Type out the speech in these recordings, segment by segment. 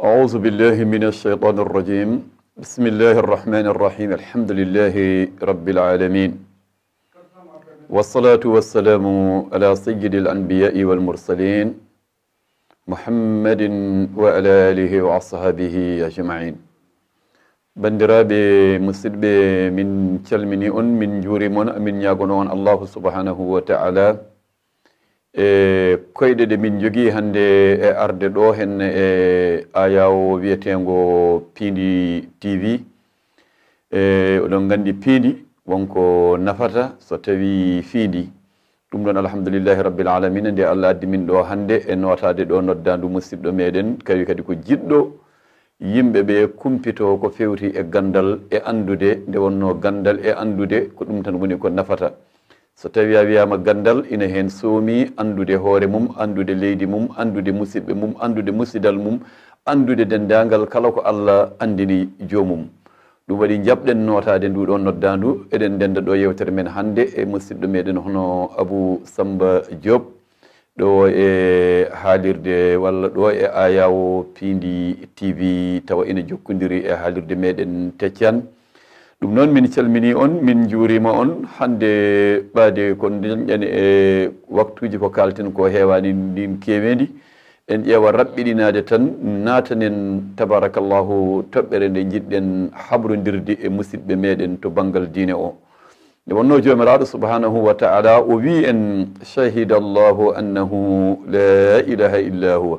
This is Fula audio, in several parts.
أعوذ بالله من الشيطان الرجيم بسم الله الرحمن الرحيم الحمد لله رب العالمين والصلاة والسلام على سيد الأنبياء والمرسلين محمد وعلى آله وأصحابه أجمعين بندرابي مسلبي من كلمني من جوري من يغنون الله سبحانه وتعالى koyɗe ɗe min jogii hannde e arde ɗo hen e ayawo wiyetengo Piindi TV oɗon nganndi piindi wonko nafata so tawi fiindi ɗum ɗon alhamdulillahi rabbil alamina nde Allah addi min ɗo hannde e notade ɗo noddandu musidɗo meɗen kadi ko jiɗɗo yimɓe ɓe kumpito ko fewti e gandal e andude nde wonno gandal e andude ko ɗum tan woni ko nafata so tawi a wiyama gandal ina hen soomi andude hoore mum andude leydi mum andude musidɓe mum andude musidal mum andude dendagal kala ko Allah andini jomum ɗum waɗi jaɓɗen notade nduɗo noddandu eɗen ndenda ɗo yewtere men hannde e musidɗo meɗen hono Abou Samba Diop ɗo e haalirde walla ɗo e ayawo Piindi TV tawa ina jokkodiri e haalirde meɗen Teccan ɗum noon min calmini on min juurima on hannde ɓaade ko dañƴen e waktuji ko kalten ko heewani ndin kewendi en ƴeewa raɓɓiɗinade tan natanen tabarakallahu toɓɓere nde jiɗɗen habrodirde e musidɓe meɗen to banggal diine o nde wonno jomiraɗo subhanahu wa taala o wi en shahida allahu annahu la ilaha illa huwa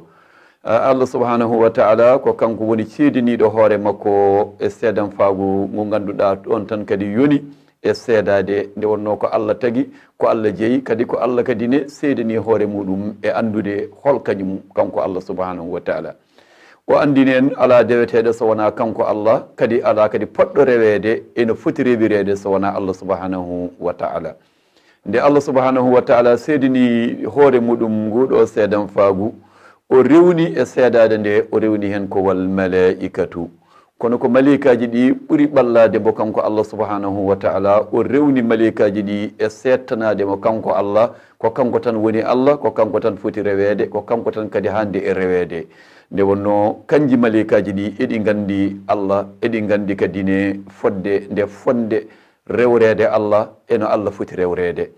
Allah subhanahu wa taala ko kanko woni ceediniɗo hoore makko e seedan faagu mo ganduɗa ɗon tan kadi yoni e seedade nde wonno ko Allah tagi ko Allah jeeyi kadi ko Allah kadi ne seedani hoore muɗum e andude hol kañum kanko Allah subhanahu wa taala o andini en ala deweteɗo so wona kanko Allah kadi ala kadi poɗɗo rewede ene foti rewirede so wona Allah subhanahu wa taala nde Allah subhanahu wa taala seedani hoore muɗum nguɗo seedan faagu o rewni e seedade nde o rewni hen ko wal malaikatu kono ko malikaji ɗi ɓuri ɓallade mo kanko Allah subhanahu wa taala o rewni malikaji ɗi e settanade mo kanko Allah ko kanko tan woni Allah ko kanko tan foti rewede ko kanko tan kadi hande e rewede nde wonno kanji malikaji ɗi eɗi gandi Allah eɗi gandi kadi ne fodde nde fonde rewrede Allah eno Allah foti rewrede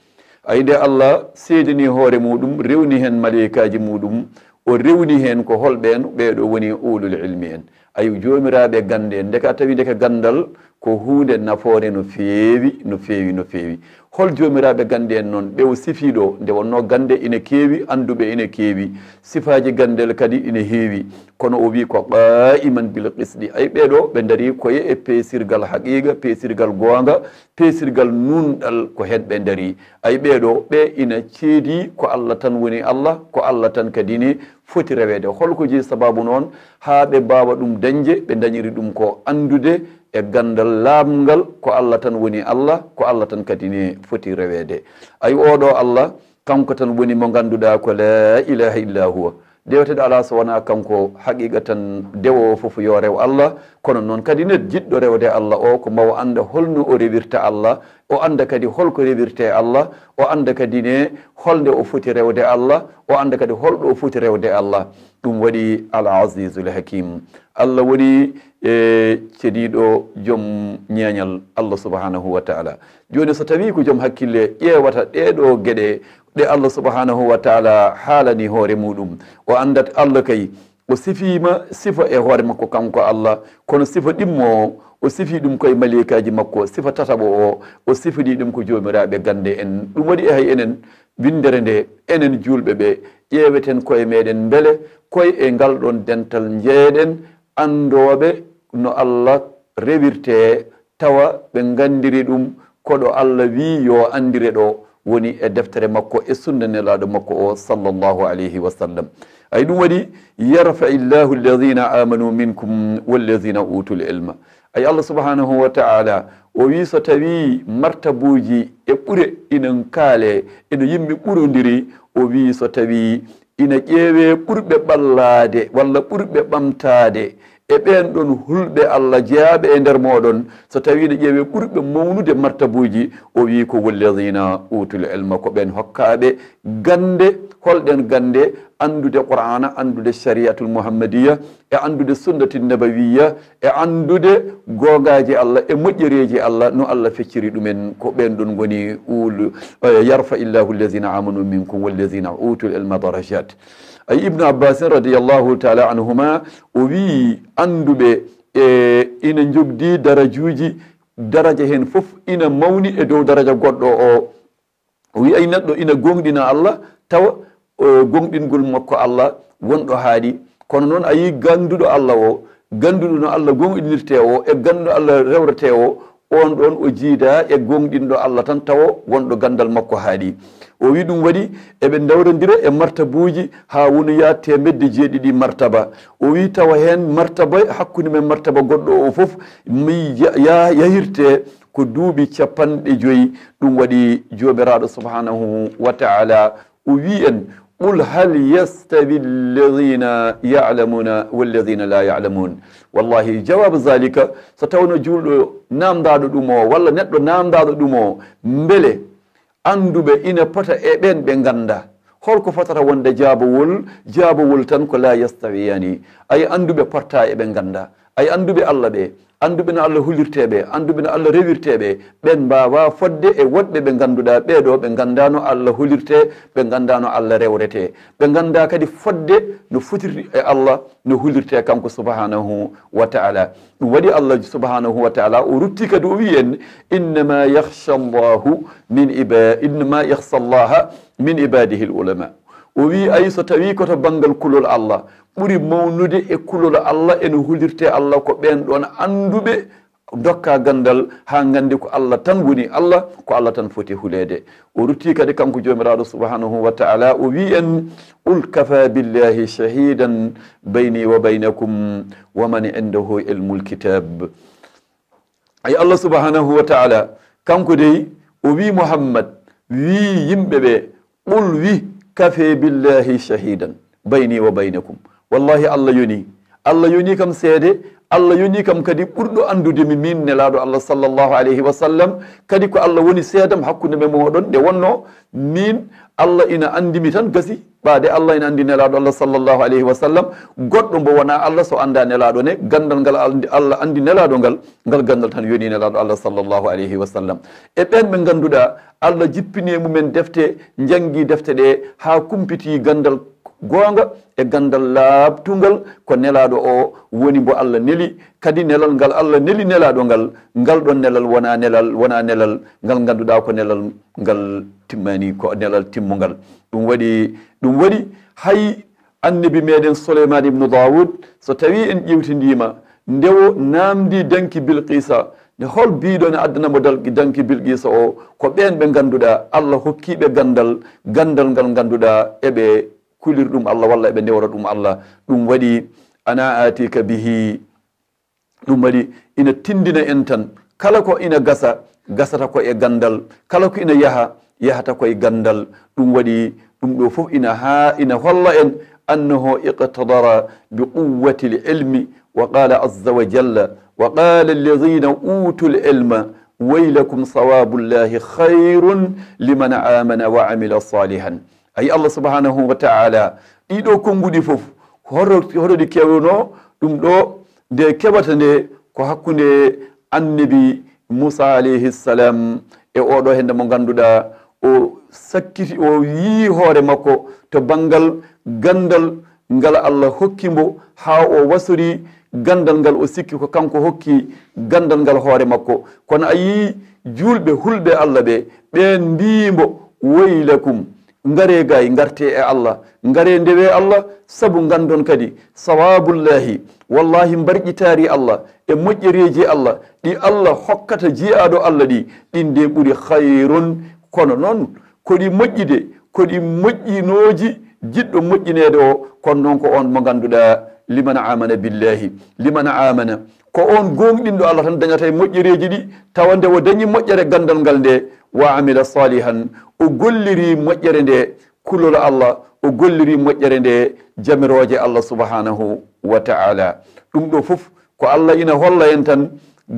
ayde Allah seedani hoore muɗum rewni hen malikaji muɗum o rewni hen ko holɓen ɓeɗo woni ulul ilmi en ayi jomiraɓe gande en ndeka tawi ndeke gandal ko hunde nafoore no feewi no feewi no feewi hol jomiraɓe gande en noon ɓe o sifiɗo nde wonno gande ina keewi anduɓe ina keewi sifaji gandel kadi ina heewi kono o wi ko qa'iman bil qisdi ay ɓeɗo ɓe daari koye e peesirgal haqiqa peesirgal gonga peesirgal nunɗal ko hen ɓe daari ay ɓeɗo ɓe ina ceedi ko Allah tan woni Allah ko Allah tan kadi ni foti rewede holko ji sababu noon ha ɓe mbawa ɗum dañde ɓe dañiri ɗum ko andude e gandal lamgal ko Allah tan woni Allah ko Allah tan kadi ni foti rewede ay oɗo Allah kanko tan woni mo ganduɗa ko la ilaha illa huwa dewteɗo ala so wona kanko haqiqa tan dewowo foof yo rew Allah kono noon kadi ne jiɗɗo rewde Allah o ko mawo anda holno o rewirta Allah o anda kadi holko rewirte Allah o anda kadi ne holnde o foti rewde Allah o anda kadi holɗo o foti rewde Allah ɗum waɗi al azizul hakim Allah woni e cediɗo joom ñeñal Allah subhanahu wa taala joni so tawi ko joom hakkille ƴewata ɗeɗo gueɗe ɗe Allah subhanahu wa taala haalani hoore muɗum o andat Allah kay o sifima sifa e hoore makko kanko Allah kono sifa ɗimmo o sifi ɗum koye malikaji makko sifa tataɓo o sifini ɗum ko jomiraɓe gande en ɗum waɗi hay enen windere nde enen julɓe ɓe ƴeweten koye meɗen beele koye e ngal ɗon dental jeeɗen andoɓe no Allah rewirte tawa ɓe gandiri ɗum koɗo Allah wi yo andire ɗo woni e deftere makko e sunna nelaɗo makko o sallllahu alayhi wa sallam ay ɗum waɗi yarfa illahu alladina amanu minkum walladina utul ilma ay Allah subhanahu wa taala o wi so tawi martabuji e ɓure ina kaale eno yimɓe ɓurodiri o wi so tawi ina ƴeewe ɓurɓe ɓallade walla ɓurɓe ɓamtade e ɓen ɗon hulɓe Allah jeyaɓe e nder moɗon so tawi ne ƴeewe ɓurɓe mawnude martabuji o wi ko walladina utul ilma ko ɓen hokkaɓe gande holɗen gande andude qur'ana andude shariatul muhammadiya e andude sunnati nabawiya e andude gogaji Allah e moƴƴereji Allah no Allah fecciri ɗumen ko ɓen ɗon goni yarfa illahu alladina amanu minkum walladina utul ilma darajat ay ibnu abbasin radiallahu taala anhuma o wi anduɓe e ina jogdi darajuji daraja hen foof ina mawni e dow daraja goɗɗo o wi ay neɗɗo ina gonɗina Allah tawa gonɗingol makko Allah wonɗo haaɗi kono noon a yi ganduɗo Allah o ganduɗo no Allah gonɗinirte o e ganduɗo Allah rewrete o on ɗon o jiida e gonɗinɗo Allah tan tawa wonɗo gandal makko haaɗi o wi ɗum waɗi eɓe dawrodira e martabuji ha woni ya temedde jeeɗiɗi martaba o wi tawa hen martaba hakkude men martaba goɗɗo o foof mi yahirte ko duuɓi 50 ɗum waɗi jomiraɗo subhanahu wa taala o wi en qul hal yastawi alladina yalamuna walladina la yalamun wallahi jawabu zalika so tawno julɗo namdaɗo ɗum o walla neɗɗo namdaɗo ɗum o beele anduɓe ina pota e ɓen ɓe ganda holko fotata wonde jaabowol tan ko la yastawiyani ay anduɓe porta eɓe ganda ay anduɓe Allah ɓe anduɓe no Allah hulirteɓe anduɓe no Allah rewirteɓe ɓen mbawa fodde e woɗɓe ɓe ganduɗa ɓeɗo ɓe gandano Allah hulirte ɓe gandano Allah rewrete ɓe ganda kadi fodde no fotirti e Allah no hulirte kanko subhanahu wa taala ɗum waɗi Allah subhanahu wa taala o rutti kadi o wi en innama yakhsha llaha min ibadihi l ulama o wi ay so tawi koto banggal kulol Allah ɓuri mawnude e kulol Allah ene hulirte Allah ko ɓen ɗon anduɓe dokka gandal ha gandi ko Allah tan woni Allah ko Allah tan foti hulede o rutti kadi kanko jomiraɗo subhanahu wa taala o wi en qul kafa billahi shahidan bayni wa baynakum wa man indahu ilmul kitab ay Allah subhanahu wa taala kanko dey o wi Muhammad wi yimɓeɓe qul wi kafe billahi shahidan bayni wa baynakum wallahi Allah yoni kam seede Allah yoni kam kadi ɓurɗo andude min nelaɗo Allah sallllahu alayhi wa sallam kadi ko Allah woni seedam hakkude me moɗon nde wonno min Allah ina andimi tan gasi ɓaade Allah ina andi nelaɗo Allah sallllahu alayhi wa sallam goɗɗo mbo wona Allah so anda nelaɗo ne gandal ngal Allah andi nelaɗo ngal gandal tan yoni nelaɗo Allah sallllahu alayhi wa sallam e ɓen ɓe ganduɗa Allah jippini mumen defte jangi defte ɗe ha kumpiti gandal gonga e gandal labtugal ko nelaɗo o woni mbo Allah neli kadi nelal ngal Allah neli nelaɗo ngal ɗon nelal wona nelal ngal ganduɗa ko nelal ngal timmani ko nelal timmugal ɗum waɗi hay annabi meɗen Souleymane ibnu Daoud so tawi en ƴewtidima ndewo namdi danki Bilqisa nde hol biɗo ne addanamo danki Bilqisa o ko ɓen ɓe ganduɗa Allah hokkiɓe gandal ngal ganduɗa eɓe kulir ɗum Allah walla eɓe ndewra ɗum Allah ɗum waɗi ana atika bihi ɗum waɗi ina tindina en tan kala ko ina gasata ko e gandal kala ko ina yahata koye gandal ɗum waɗi ɗum ɗo fof ina holla en annahu iqtadara bi quwwati l ilmi wa qala azza wa jalla wa qala alladina utu l ilma waylakum sawabullahi khayrun liman amana wa amila salihan ay Allah subhanahu wa taala ɗiɗo konnguɗi fof hoɗoɗi kewno ɗum ɗo nde keɓata nde ko hakkunde annabi Musa alayhi salam e oɗo hende mo ganduɗa o sakkiti o yii hoore makko to banggal gandal ngal Allah hokkimo ha o wasori gandal ngal o sikki ko kanko hokki gandal ngal hoore makko kono a yii julɓe hulɓe Allah ɓe ɓen mbimo waylakum ngare gay ngarte e Allah ngare ndewe Allah sabu gandon kadi sawabullahi wallahi mbarƴitari Allah e moƴƴereji Allah ɗi Allah hokkata jiyaɗo Allah ɗin de ɓuuri hayrun kono noon koɗi moƴƴide koɗi moƴƴinoji jiɗɗo moƴƴinede o kono noon ko on mo ganduɗa liman amana billahi liman amana ko on gonɗinɗo Allah tan dañata e moƴƴereji ɗi tawa nde o dañi moƴƴere gandal ngal nde wa amila salihan o golliri moƴƴere nde kulol Allah o golliri moƴƴere nde jamiroje Allah subhanahu wa taala ɗum ɗo fof ko Allah ina holla en tan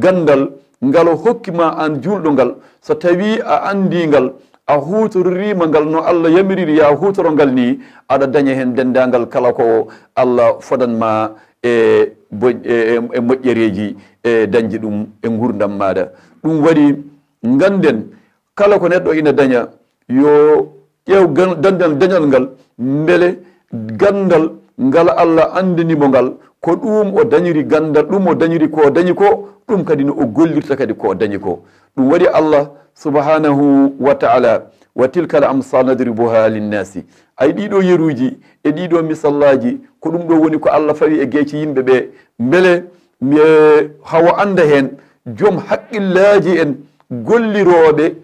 gandal ngal hokkima an julɗo ngal so tawi a andi ngal a hutorima ngal no Allah yamiriri ya hutoro ngal ni aɗa daña hen dendagal kala ko Allah fodanma e moƴƴereji e dañji ɗum e gurdam maɗa ɗum waɗi ganden kala ko neɗɗo ina daña yo ƴeew dañal ngal beele gandal ngal Allah andinimo ngal ko ɗum o dañiri gandal ɗum o dañiri ko dañi ko ɗum kadi no o gollirta kadi ko dañi ko ɗum waɗi Allah subhanahu wa ta'ala wa tilka al amsal nadribuha linnasi ay ɗiɗo yeruji e ɗiɗo misallaji ko ɗum ɗo woni ko Allah fawi e geeci yimɓe ɓe beele hawa anda hen joom haqqillaji en golliroɓe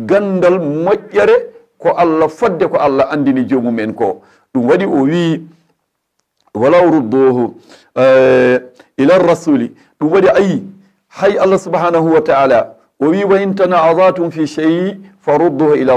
gandal moƴƴere ko Allah fodde ko Allah andini jomumen ko ɗum waɗi o wi walaw rudduhu ila rasuli ɗum waɗi ayi hay Allah subhanahu wa ta'ala o wi wa in tana'azatum fi shay'in farudduhu ila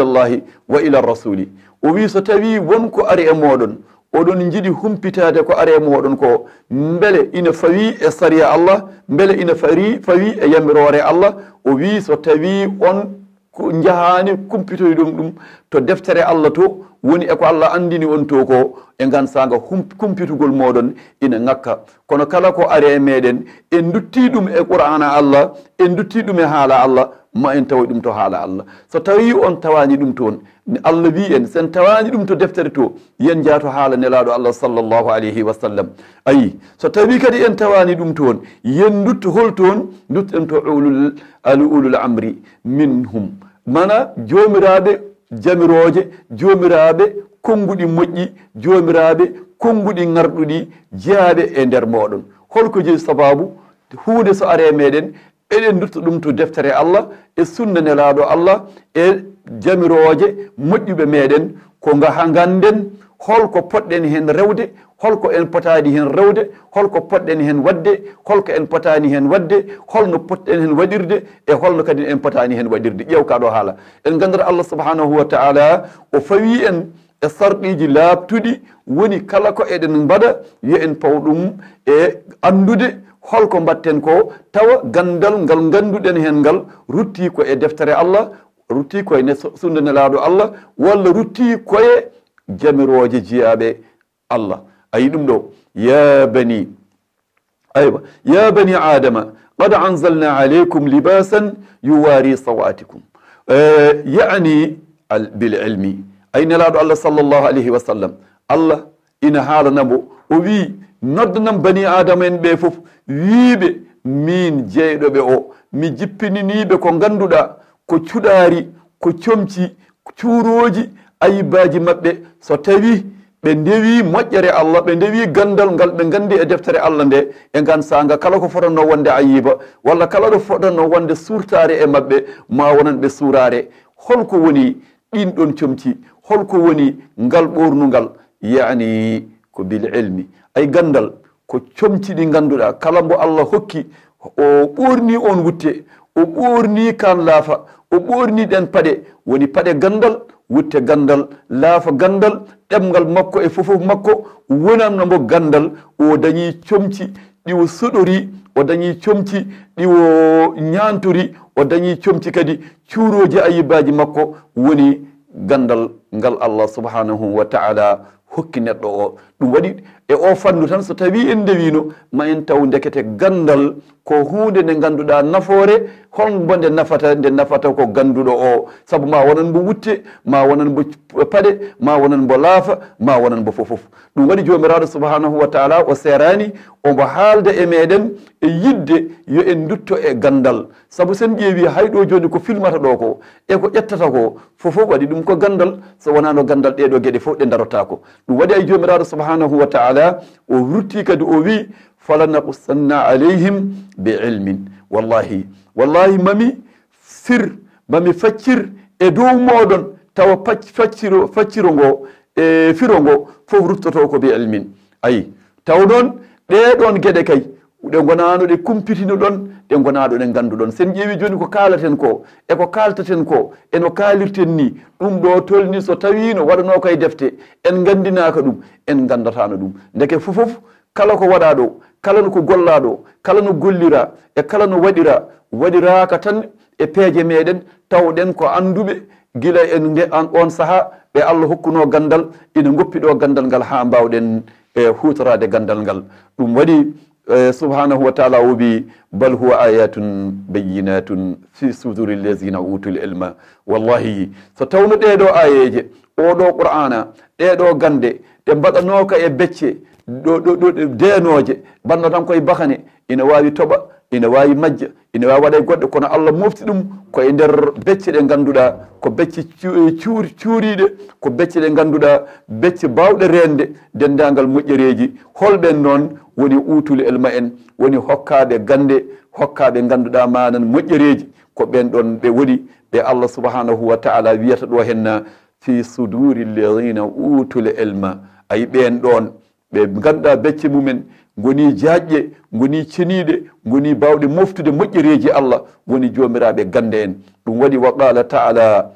Allahi wa ila rasuli o wi so tawi wonko ari e moɗon oɗon jiɗi humpitade ko ari e moɗon ko beele ina fawi e sariya Allah beele ina fawi e yamirore Allah o wi so tawi on jahani kumpitoy ɗum to deftere Allah to woni e ko Allah andini on to ko e gansaga kumpitugol moɗon ina ngakka kono kala ko ari e meɗen en dutti ɗum e qur'ana Allah en dutti ɗum e haala Allah ma en tawa ɗum to haala Allah so tawi on tawani ɗum toon Allah wi en sen tawani ɗum to deftere to yen jaato haala nelaɗo Allah sallllahu alayhi wa sallam ayi so tawi kadi en tawani ɗum toon yen dutto hol toon dutten to ulul amri minhum mana jomiraɓe jamiroje jomiraɓe konnguɗi moƴƴi jomiraɓe konnguɗi garɗuɗi jeyaɓe e nder moɗon holko jeeyi sababu hunde so are meɗen eɗen dutto ɗum to deftere Allah e sunna nelaɗo Allah e jamiroje moƴƴuɓe meɗen ko ngaha ganden holko poɗɗen hen rewde holko en potani hen rewde holko poɗɗen hen wadde holko en potani hen wadde holno potɗen hen waɗirde e holno kadi en potani hen waɗirde ƴeew kaɗo haala en gandata Allah subhanahu wa ta'ala o fawi en e sarɗiji laabtuɗi woni kala ko eɗen mbaɗa yo en paw ɗum e andude holko mbatten ko tawa gandal ngal ganduɗen hen ngal rutti ko e deftere Allah rutti koye sunna nelaɗo Allah walla rutti koye jamiroje jiyaɓe Allah ayi ɗum ɗo ya bani adama qad anzalna alaykum libasan yuwari sawatikum yani bil ilmi ay nelaɗo Allah sallllahu alayhi wa sallam Allah ina haalanamo o wi noddanam bani adama en ɓe fof wiiɓe min jeyɗoɓe o mi jippininiɓe ko ganduɗa ko cuɗari ko comci cuuroji ayibaji maɓɓe so tawi ɓe ndewi moƴƴere Allah ɓe ndewi gandal ngal ɓe gandi e deftere Allah nde e gansaga kala ko fotanno wonde ayiba walla kala ɗo fotanno wonde surtare e maɓɓe ma wonan ɓe surare holko woni ɗin ɗon comci holko woni ngal ɓornugal yani ko bil ilmi ay gandal ko comci ɗi ganduɗa kala mbo Allah hokki o ɓorni on wutte o ɓorni kan laafa o ɓorni ɗen paɗe woni paɗe gandal wutte gandal laafa gandal ɗemgal makko e fofof makko wonanno mbo gandal o dañi comci ɗiwo soɗori o dañi comci ɗiwo ñantori o dañi comci kadi cuuroji ayibaji makko woni gandal ngal Allah subhanahu wa ta'ala hokki neɗɗo o ɗum waɗi e o fannu tan so tawi en ndewino ma en taw ndekete gandal ko hunde nde ganduɗa nafoore holbo nde nafata ko ganduɗo o saabu ma wonan mbo wutte ma wonan mbo paɗe ma wonan mbo laafa ma wonan mbo fofof ɗum waɗi jomiraɗo subhanahu wa taala o serani omo haalda e meɗen e yidde yo en dutto e gandal saabu sen ƴeewi hayɗo joni ko filmata ɗo ko e ko ƴettata ko fofof waɗi ɗum ko gandal so wonano gandal ɗeɗo gueɗe fof ɗe darotako ɗum waɗi ay jomiraɗo subhanahu wa taala o rutti kadi o wi falanaqussanna alayhim bi ilmin wallahi mami faccir e dow moɗon tawa facciro ngo e firo ngo fof ruttoto ko bi ilmin ayi taw noon ɗeɗon gueɗe kay ɗe gonano ɗe kumpitino ɗon ɗe gonaɗo ɗe ganduɗon sen ƴeewi joni ko kalaten ko e ko kaltaten ko eno kalirten ni ɗum ɗo tolni so tawino waɗano koye defte en gandinaka ɗum en gandatano ɗum ndeke fofof kala ko waɗa ɗo kala no ko gollaɗo kala no gollira e kala no waɗiraka tan e peeje meɗen tawɗen ko anduɓe gila en nde on saaha ɓe Allah hokkuno gandal ina goppiɗo gandal ngal ha mbawɗen e hutorade gandal ngal ɗum waɗi subhanahu wa taala wobi bal huwa ayatun bayinatun fi suduri llasina utul ilma wallahi so tawno ɗeɗo ayeje oɗo qur'ana ɗeɗo gande ɗe mbaɗanoka e becce ɗo denoje banno tan koye bahane ina wawi toɓa ina wawi majja ina wawi waɗa goɗɗe kono Allah mofti ɗum koye nder becce ɗe ganduɗa ko becce cuuriɗe ko becce ɗe ganduɗa becce bawɗe rende dendagal moƴƴereji holɓen noon woni utule elma en woni hokkaɓe gande hokkaɓe ganduɗa manan moƴƴereji ko ɓen ɗon ɓe woni ɓe Allah subhanahu wa taala wiyata ɗo henna fi suduri lladina utule elma ayi ɓen ɗon ɓe ganduɗa becce mumen goni jaƴƴe goni ceniɗe goni bawɗe moftude moƴƴereji Allah woni jomiraɓe gande en ɗum waɗi wa qala taala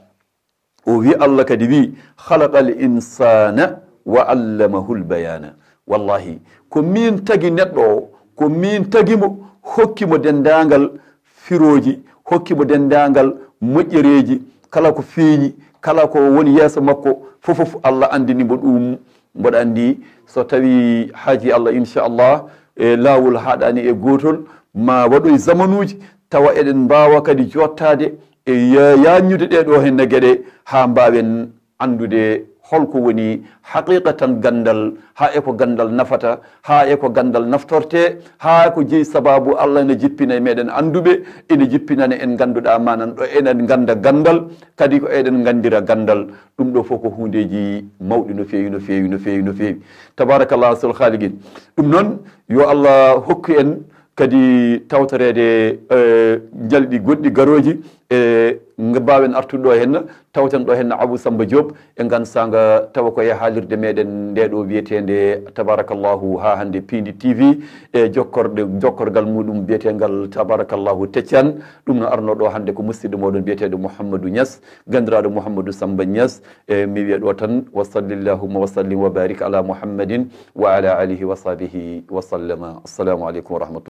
o wi Allah kadi wi khalaqa al insana wa allamahu l bayana wallahi ko min tagi neɗɗo o ko min tagimo hokkimo dendagal firoji hokkimo dendagal moƴƴereji kala ko feeñi kala ko woni yeeso makko fofof Allah andinimo ɗum mboɗa andi so tawi haaji Allah inchallah e lawol haɗani e gotol ma waɗoy zamanuji tawa eɗen mbawa kadi jottade e yañude ɗeɗo henne gueɗe ha mbawen andude holko woni haqiqatan gandal ha eko gandal nafata ha eko gandal naftorte ha ko jeeyi sababu Allah ne jippina e meɗen anduɓe ene jippinane en ganduɗa manan ɗo enen ganda gandal kadi ko eɗen gandira gandal ɗum ɗo fof ko hundeji mawɗi no fewi no fewi no fewi no fewi tabarakallah sul khaliqin ɗum noon yo Allah hokku en kadi tawtorede jalɗi goɗɗi garoji e mbawen artude ɗo henna tawten ɗo henna Abou Samba Diop e gansanga tawa koye haalirde meɗen ndeɗo wiyetede tabarakallahu ha hande Pindi TV e jokkorgal muɗum biyetegal tabarakallahu Teccan ɗum no arno ɗo hande ko musidɗo moɗon biyeteɗo Mouhamadou Niass gandiraɗo Mouhamadou Samba Niass e mi wiya ɗo tan wa sallillahuma wa sallim wa barik ala Muhammadin wa ala alihi wa sahbihi wa sallama assalamu aleykum wa rahmatullah